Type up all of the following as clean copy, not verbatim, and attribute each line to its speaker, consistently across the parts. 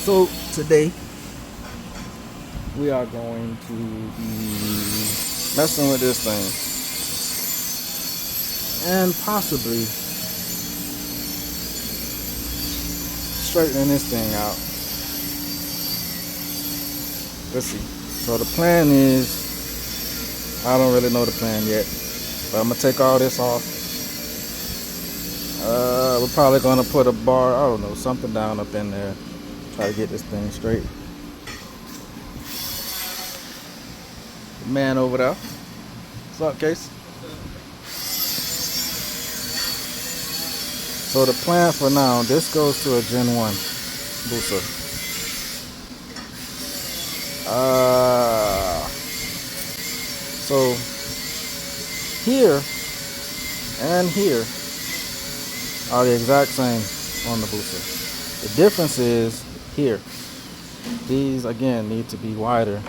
Speaker 1: So today we are going to be messing with this thing and possibly straightening this thing out. Let's see. So the plan is, I don't really know the plan yet, but I'm gonna take all this off. We're probably gonna put a bar, I don't know, something down up in there. Try to get this thing straight. The man over there. What's up, Case? So the plan for now, this goes to a Gen 1 booster. So here and here are the exact same on the booster. The difference is here. These again need to be wider.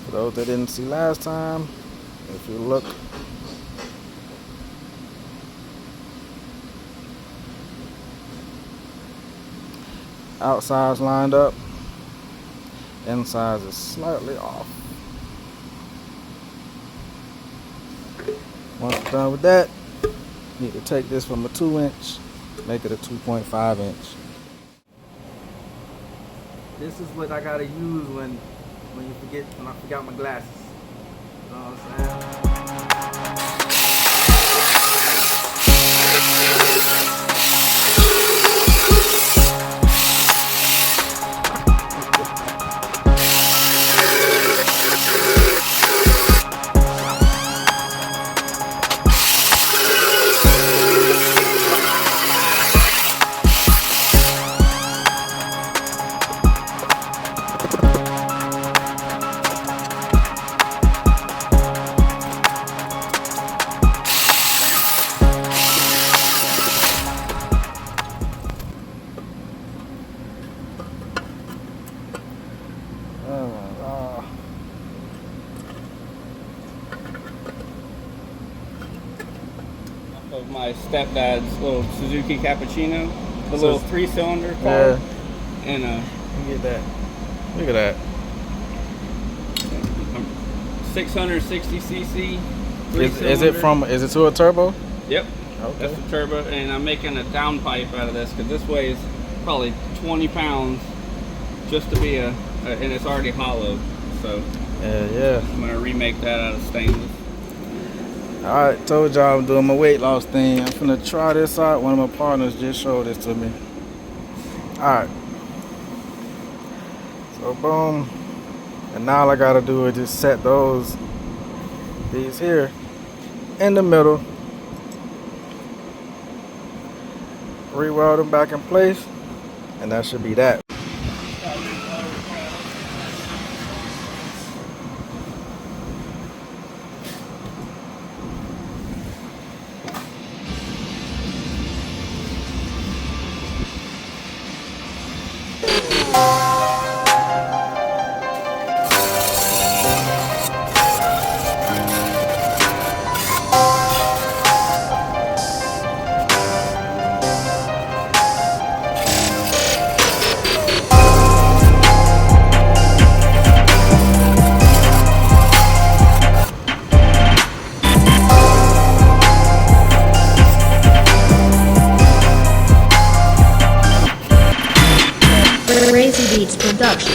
Speaker 1: For those that didn't see last time, if you look, outside's lined up, inside is slightly off. Once we're done with that, you need to take this from a 2-inch, make it a 2.5 inch. This is what I gotta use when I forgot my glasses. You know what I'm saying?
Speaker 2: Of my stepdad's little Suzuki Cappuccino, the little 3-cylinder car,
Speaker 1: Yeah.
Speaker 2: and
Speaker 1: Look at that. Look at that.
Speaker 2: 660 cc.
Speaker 1: Is it to a turbo?
Speaker 2: Yep.
Speaker 1: Okay.
Speaker 2: That's the turbo, and I'm making a downpipe out of this because this weighs probably 20 pounds just to be and it's already hollow. So
Speaker 1: Yeah.
Speaker 2: I'm gonna remake that out of stainless.
Speaker 1: Alright, told y'all I'm doing my weight loss thing. I'm gonna try this out. One of my partners just showed this to me. Alright. So boom. And now all I gotta do is just set these here in the middle. Re-weld them back in place. And that should be that.
Speaker 3: Crazy Beats Production.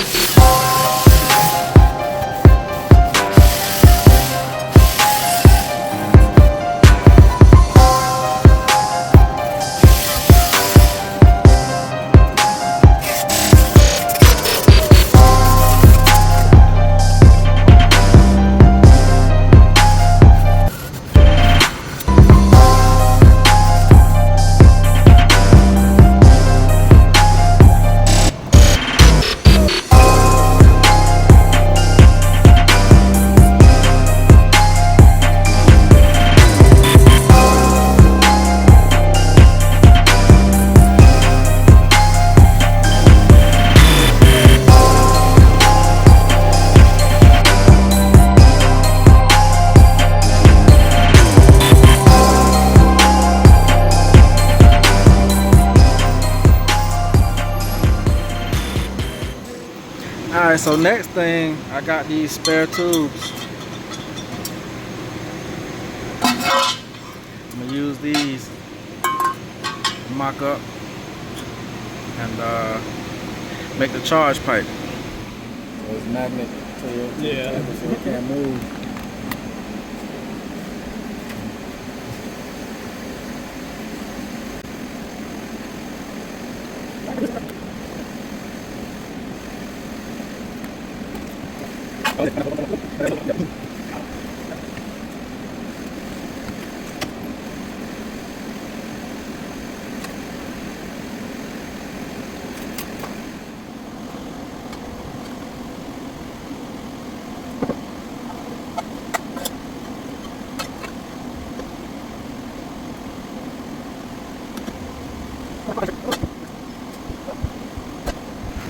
Speaker 1: Alright, so next thing, I got these spare tubes. I'm gonna use these to mock up and make the charge pipe. So it's magnet to your table so it can't move.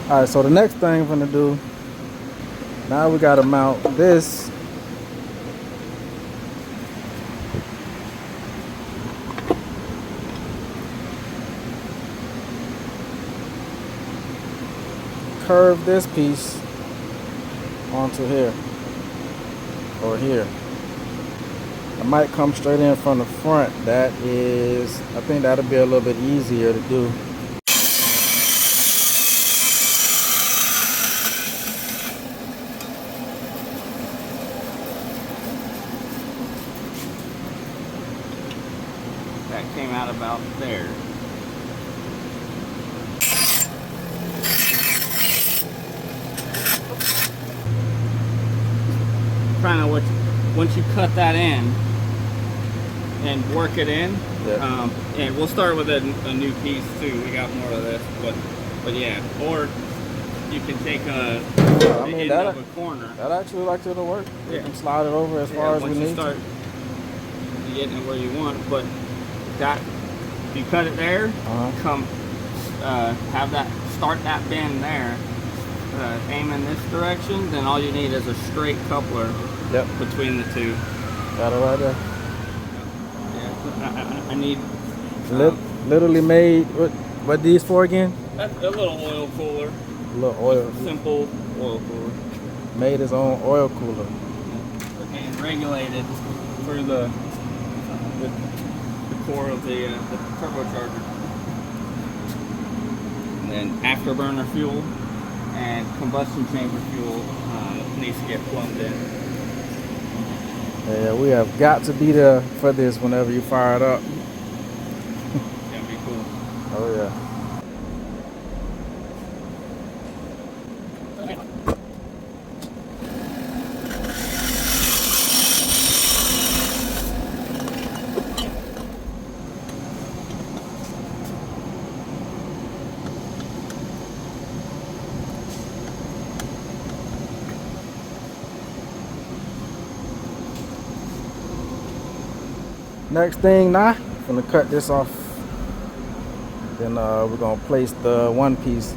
Speaker 1: Alright, so the next thing I'm gonna do, now we gotta mount this curve this piece onto here or here. I might come straight in from the front. That is, I think that'll be a little bit easier to do.
Speaker 2: That came out about there. Kind of once you cut that in and work it in, and we'll start with a new piece too. We got more of this, but yeah. Or you can take the end of a corner.
Speaker 1: That actually like to work. You
Speaker 2: Yeah.
Speaker 1: can slide it over as far as we
Speaker 2: Once
Speaker 1: need
Speaker 2: you start getting it where you want, but that you cut it there, come start that bend there, aim in this direction, then all you need is a straight coupler between the two.
Speaker 1: Got it right there.
Speaker 2: Yeah, I need
Speaker 1: literally made what these for again?
Speaker 2: a little oil cooler.
Speaker 1: A little oil.
Speaker 2: Simple oil cooler.
Speaker 1: Made his own oil cooler.
Speaker 2: And regulated for the core of the turbocharger. And then afterburner fuel and combustion chamber fuel needs to get plumbed in.
Speaker 1: Yeah, we have got to be there for this whenever you fire it up.
Speaker 2: That'd be cool.
Speaker 1: Oh yeah. Next thing now, I'm gonna cut this off. Then we're gonna place the one piece.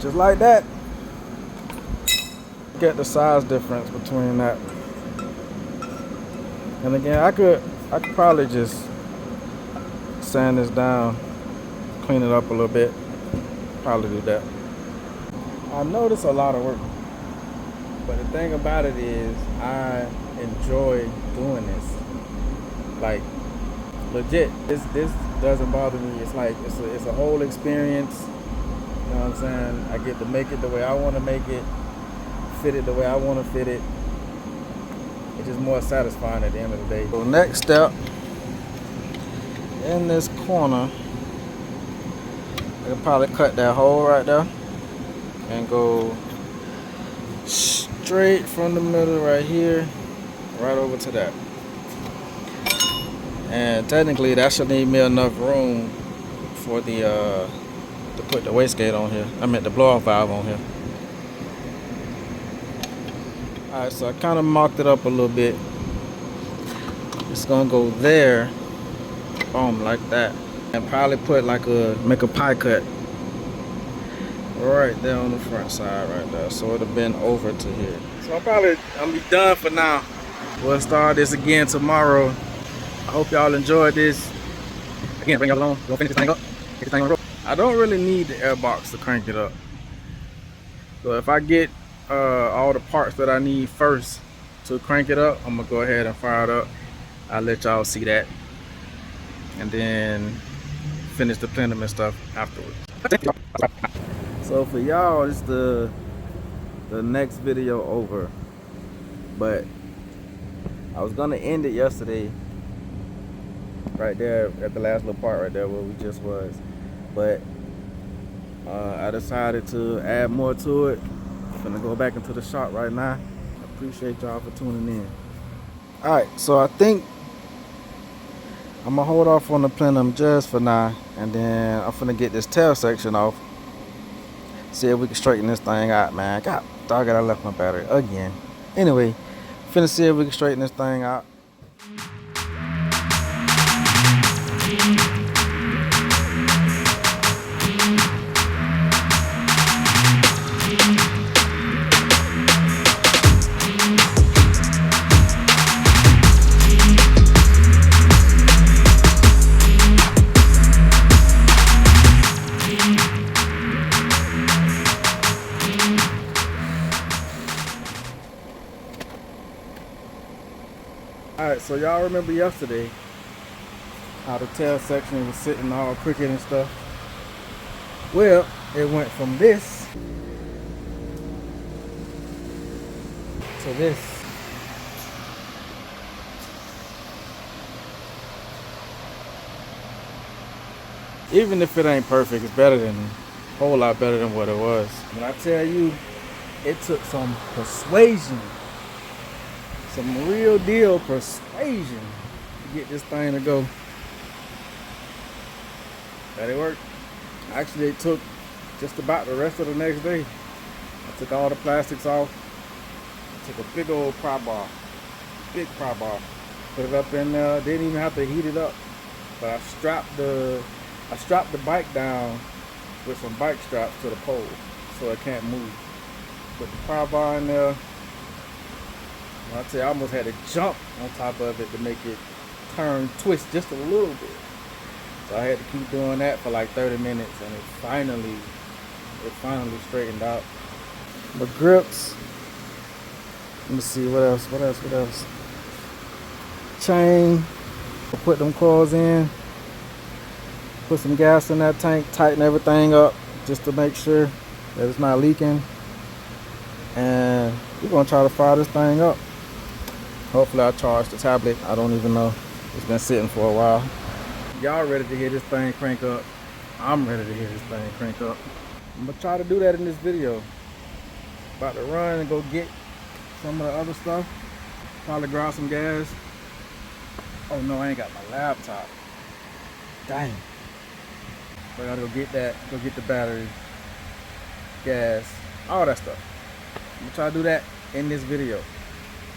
Speaker 1: Just like that. Get the size difference between that. And again, I could probably just sand this down, clean it up a little bit. Probably do that. I know this is a lot of work, but the thing about it is I enjoy doing this. Like legit, this doesn't bother me. It's like it's a whole experience. You know what I'm saying? I get to make it the way I want to make it, fit it the way I want to fit it. It's just more satisfying at the end of the day. So next step, in this corner, I can probably cut that hole right there and go straight from the middle right here, right over to that. And technically that should leave me enough room for the to put the wastegate on here. I meant the blow off valve on here. Alright, so I kind of mocked it up a little bit. It's gonna go there, boom, like that. And probably put like make a pie cut right there on the front side right there. So it'll bend over to here. So I'm be done for now. We'll start this again tomorrow. I hope y'all enjoyed this. Again, bring y'all along. We'll finish this thing up. Get this thing on the road. I don't really need the air box to crank it up. So if I get all the parts that I need first to crank it up, I'm gonna go ahead and fire it up. I'll let y'all see that, and then finish the plenum and stuff afterwards. So for y'all, it's the next video over, but I was gonna end it yesterday right there at the last little part right there where we just was, but I decided to add more to it. I'm gonna go back into the shop right now. I appreciate y'all for tuning in. Alright, so I think I'm gonna hold off on the plenum just for now, and then I'm gonna get this tail section off. See if we can straighten this thing out, man. God dog it, I left my battery again. Anyway, finna see if we can straighten this thing out. Alright, so y'all remember yesterday how the tail section was sitting all crooked and stuff? Well, it went from this to this. Even if it ain't perfect, it's better than, a whole lot better than what it was. When I tell you, it took some persuasion, some real deal persuasion to get this thing to go. That it worked. Actually, it took just about the rest of the next day. I took all the plastics off. Took a big old pry bar, big pry bar, put it up in there. Didn't even have to heat it up, but I strapped the bike down with some bike straps to the pole so it can't move. Put the pry bar in there. I tell you, I almost had to jump on top of it to make it twist just a little bit. So I had to keep doing that for like 30 minutes, and it finally straightened out. The grips. Let me see what else. Chain. Put them coils in. Put some gas in that tank. Tighten everything up just to make sure that it's not leaking. And we're gonna try to fire this thing up. Hopefully I charge the tablet. I don't even know. It's been sitting for a while. Y'all ready to hear this thing crank up? I'm ready to hear this thing crank up. I'm gonna try to do that in this video. About to run and go get some of the other stuff. Probably grab some gas. Oh no, I ain't got my laptop. Dang. So I gotta go get that, go get the battery, gas, all that stuff. I'm gonna try to do that in this video.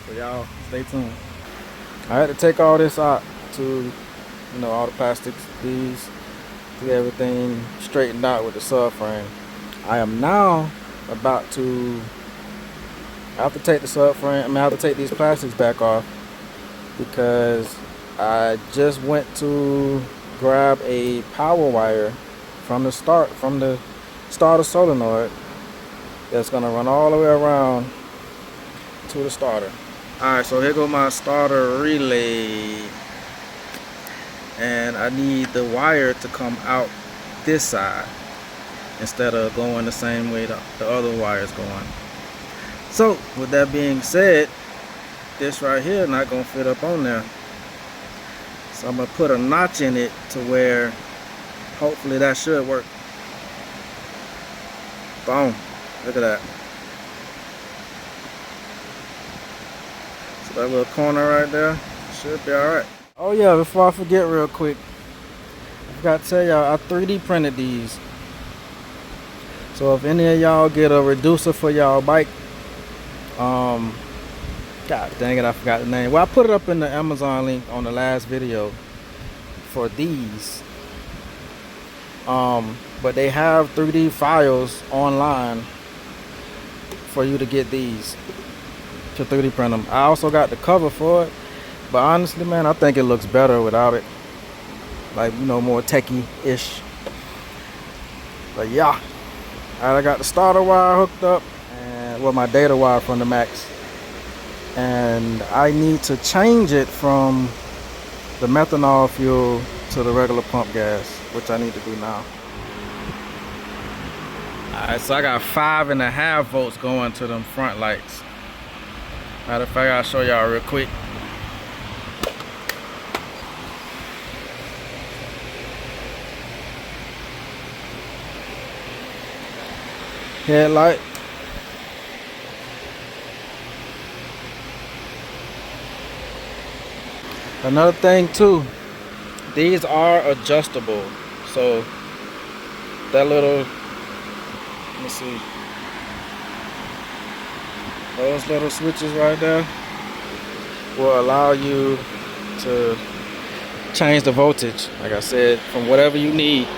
Speaker 1: So y'all stay tuned. I had to take all this out to, all the plastics, these, to get everything straightened out with the subframe. I am now about to, I have to take the subframe, I have to take these plastics back off because I just went to grab a power wire from the starter solenoid that's gonna run all the way around to the starter. Alright, so here go my starter relay, and I need the wire to come out this side instead of going the same way the other wire is going. So with that being said, this right here not gonna fit up on there, so I'm gonna put a notch in it to where hopefully that should work. Boom, look at that. So that little corner right there should be all right. Oh yeah, before I forget real quick, I forgot to tell y'all, I 3D printed these. So if any of y'all get a reducer for y'all bike, god dang it, I forgot the name. Well, I put it up in the Amazon link on the last video for these. but they have 3D files online for you to get these to 3D print them. I also got the cover for it, but honestly, man, I think it looks better without it. Like, you know, more techie-ish. But yeah, I got the starter wire hooked up, and well, my data wire from the Max, and I need to change it from the methanol fuel to the regular pump gas, which I need to do now. Alright, so I got 5.5 volts going to them front lights. Matter of fact, I'll show y'all real quick. Headlight. Another thing too, these are adjustable. So that little, let me see, those little switches right there will allow you to change the voltage, like I said, from whatever you need.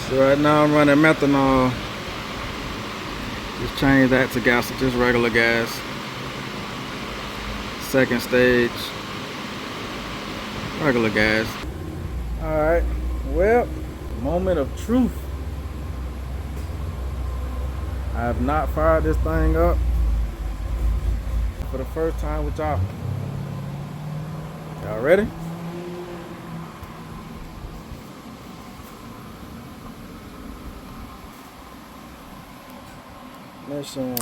Speaker 1: So right now I'm running methanol. Just change that to gas, just regular gas. Second stage, regular gas. Alright, well, moment of truth. I have not fired this thing up for the first time with y'all. Y'all ready? Mission.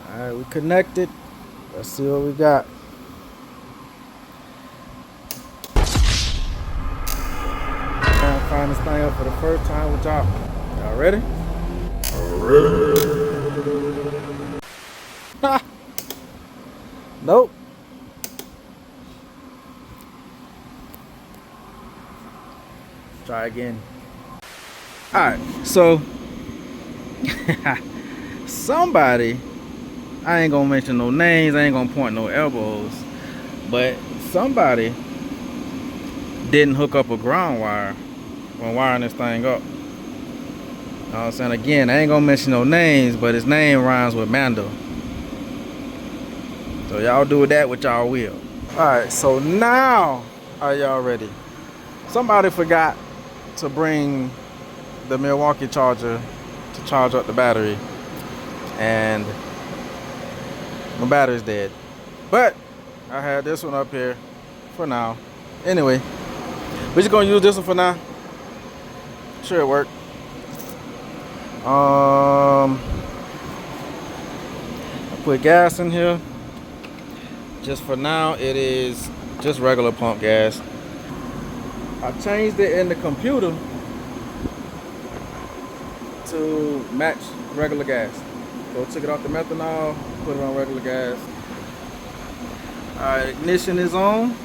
Speaker 1: Alright, we connected. Let's see what we got. Trying to find this thing up for the first time with y'all. Y'all ready? Ha! Nope. Try again. Alright, so somebody, I ain't gonna mention no names, I ain't gonna point no elbows, but somebody didn't hook up a ground wire when wiring this thing up. You know what I'm saying? Again, I ain't gonna mention no names, but his name rhymes with Mando. So y'all do with that what y'all will. Alright, so now are y'all ready? Somebody forgot to bring the Milwaukee charger to charge up the battery, and my battery's dead. But I had this one up here for now. Anyway, we're just gonna use this one for now. Sure it worked. I put gas in here. Just for now, it is just regular pump gas. I changed it in the computer to match regular gas. So took it off the methanol, put it on regular gas. Alright, ignition is on.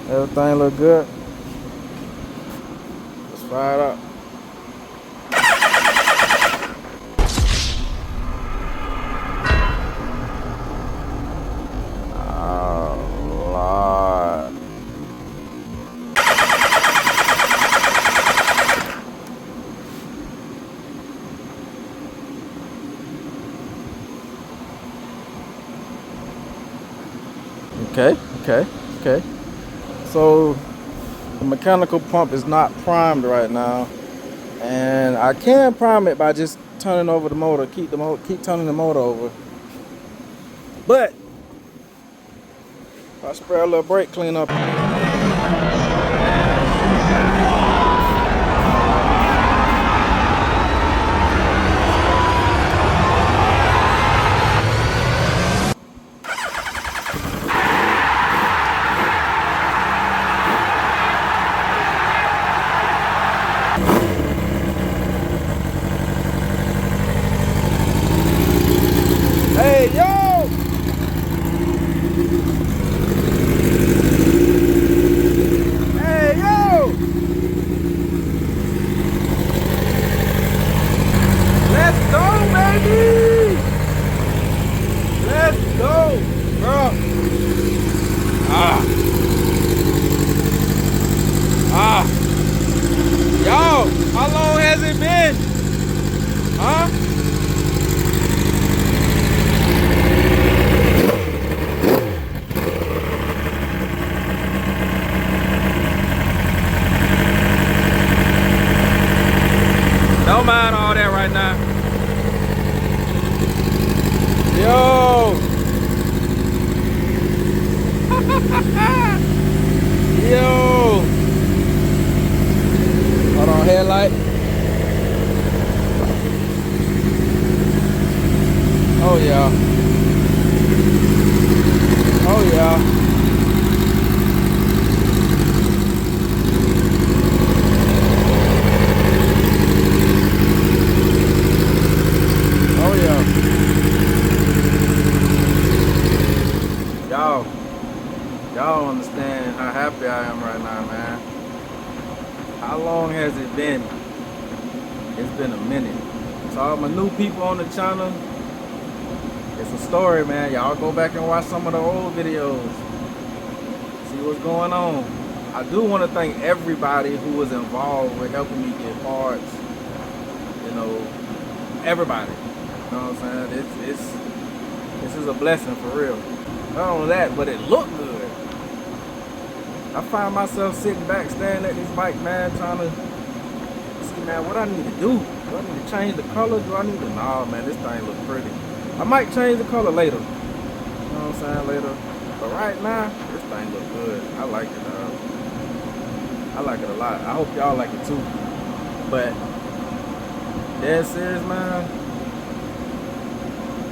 Speaker 1: Everything look good. Let's fire it up. Okay. So the mechanical pump is not primed right now, and I can prime it by just turning over the motor, keep turning the motor over. But if I spray a little brake cleanup, hey yo! Yeah. Yo, how long has it been? Huh? Don't mind all that right now. Yo. Yo. Hold on, headlight. Oh yeah. Oh yeah. Oh yeah. Y'all don't understand how happy I am right now, man. How long has it been? It's been a minute. So all my new people on the channel, it's a story, man. Y'all go back and watch some of the old videos. See what's going on. I do want to thank everybody who was involved with helping me get parts. You know, everybody. You know what I'm saying? This is a blessing for real. Not only that, but it looked good. I find myself sitting back, staring at this bike, man, trying to see, man, what I need to do. Do I need to change the color? Do I need to? Nah, man, this thing looks pretty. I might change the color later. You know what I'm saying? Later. But right now, this thing looks good. I like it, dog. I like it a lot. I hope y'all like it too. But dead serious, man.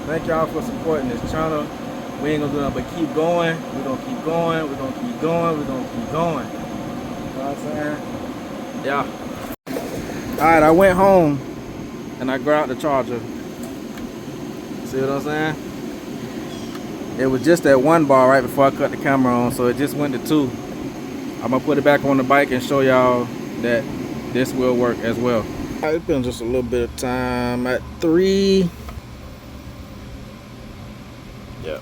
Speaker 1: Thank y'all for supporting this channel. We ain't gonna do nothing but keep going. We're gonna keep going. We're gonna keep going. We're gonna keep going. You know what I'm saying? Yeah. Alright, I went home and I grabbed the charger. See what I'm saying? It was just that one bar right before I cut the camera on, so it just went to 2. I'm gonna put it back on the bike and show y'all that this will work as well. It's been just a little bit of time at 3. Yeah.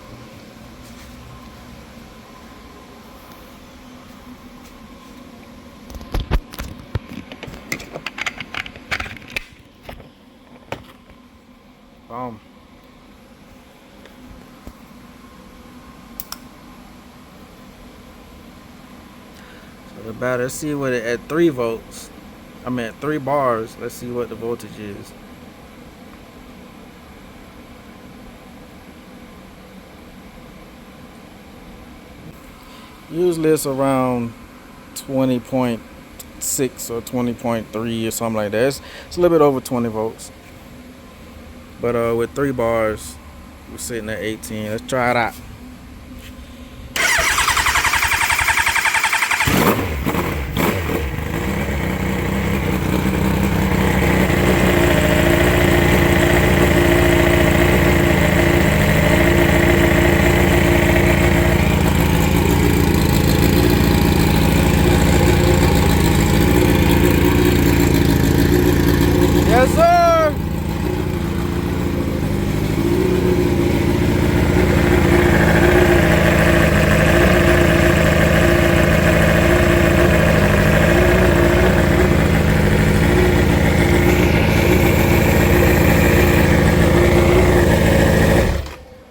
Speaker 1: So the battery, let's see what it at 3 volts. I mean at 3 bars. Let's see what the voltage is. Usually it's around 20.6 or 20.3 or something like that. It's a little bit over 20 volts. But with 3 bars, we're sitting at 18. Let's try it out. Yes, sir.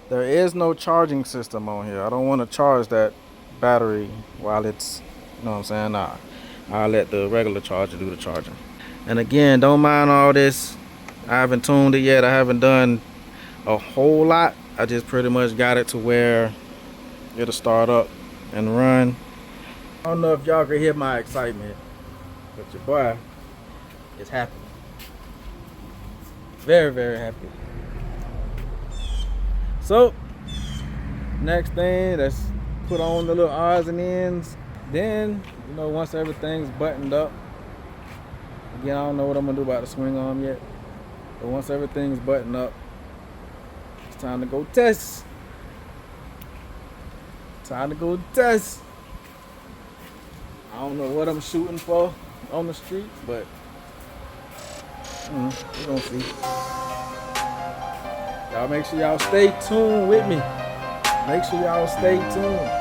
Speaker 1: There is no charging system on here. I don't want to charge that battery while it's, you know what I'm saying? Nah, I'll let the regular charger do the charging. And again, don't mind all this. I haven't tuned it yet. I haven't done a whole lot. I just pretty much got it to where it'll start up and run. I don't know if y'all can hear my excitement, but your boy is happy. Very, very happy. So, next thing, let's put on the little odds and ends. Then, you know, once everything's buttoned up, again, I don't know what I'm gonna do about the swing arm yet, but once everything's buttoned up, it's time to go test. Time to go test. I don't know what I'm shooting for on the street, but we're gonna see. Y'all make sure y'all stay tuned with me. Make sure y'all stay tuned.